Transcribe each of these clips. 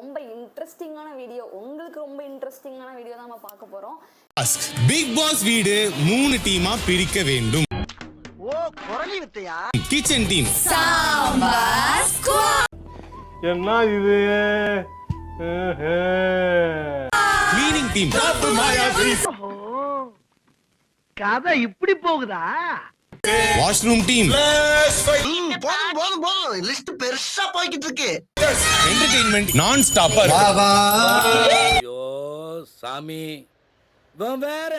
ரொம்ப இன்ட்ரெஸ்டிங்கான வீடியோ, உங்களுக்கு ரொம்ப இன்ட்ரெஸ்டிங்கான வீடியோ தான் நம்ம பார்க்க போறோம். பிக் பாஸ் வீடு 3 டீமா பிரிக்க வேண்டும். ஓ குரலி வித்தையா? Kitchen team sambar squad. என்ன இது? கிளீனிங் டீம் கதை இப்படி போகுதா? வாஷ்ரூம் டீம் போதும் போதும் போதும், லிஸ்ட் பெருசா போய்கிட்டு இருக்கு. என்டர்டெயின்மெண்ட் நான் ஸ்டாப்பர். ஐயோ சாமி, இவன் வேற.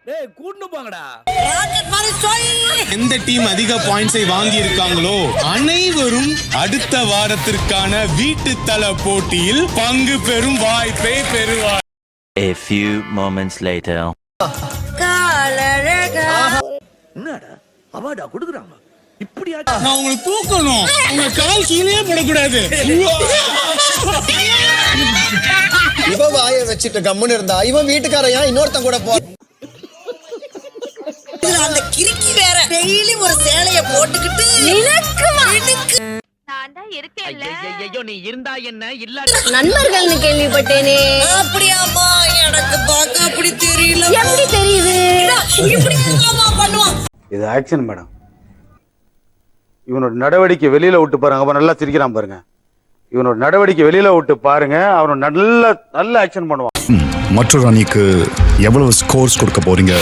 டேய் கூட்னு போங்கடா. எந்த டீம் அதிக பாயிண்ட்ஸை வாங்கி இருக்காங்களோ அனைவரும் அடுத்த வாரத்திற்கான வீட்டு தல போட்டியில் பங்கு பெறும் வாய்ப்பை பெறுவார். A few moments later. என்னடா அவார்டா கொடுக்குறாங்க? இப்படியா? நான் உங்களை தூக்கணும், உங்க கால் கீழே போடக்கூடாது. இவன் வாயை வச்சுட்டு கம்முன்னு இருந்தா இவன் வீட்டுக்காரையா இன்னொருத்தன் கூட போ. அந்த கிறுக்கி வேற டெய்லி ஒரு சேலைய போட்டுக்கிட்டு நான் தான் இருக்கேன்ல. ஐயோ நீ இருந்தா என்ன இல்ல நண்பர்கள்னு கேள்விப்பட்டேனே. அப்படியாமா? எனக்கு பார்க்க அப்படி தெரியல. எப்படி தெரியுது? இப்படி பண்ணுவான். இது ஆக்ஷன் மேடம். இவனோட நடவடிக்கை வெளியில விட்டு பாருங்க. அப்ப நல்லா சிரிக்கிறான் பாருங்க. இவனோட நடவடிக்கை வெளியில விட்டு பாருங்க. அவனோட நல்ல ஆக்ஷன் பண்ணுவான். மற்றொரு அணிக்கு எவ்வளவு ஸ்கோர்ஸ் கொடுக்க போறீங்க?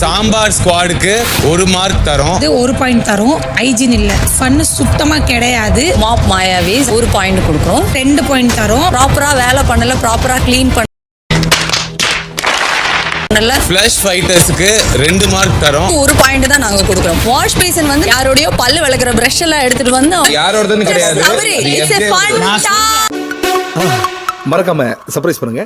சாம்பார் ஸ்குவாடுக்கு 1 மார்க் தரோம். இது 1 பாயிண்ட் தரும். ஹைஜீன் இல்ல, ஃபன் சுத்தமா கிடையாது. மாப் மாயாவி 1 பாயிண்ட் கொடுக்குறோம். 2 பாயிண்ட் தரும். ப்ராப்பரா வேலை பண்ணல, ப்ராப்பரா க்ளீன் பண்ணல. ஃபிளஷ் ஃபைட்டர்ஸ்க்கு 2 மார்க் தரோம். 1 பாயிண்ட் தான் நாங்க கொடுக்குறோம். வாஷ் பேசன் வந்து யாரோடயோ பல்லு விளக்குற பிரஷ் எல்லாம் எடுத்துட்டு வந்து யாரோடதுன்னு கிடையாது. மறக்காம சர்ப்ரைஸ் பண்ணுங்க.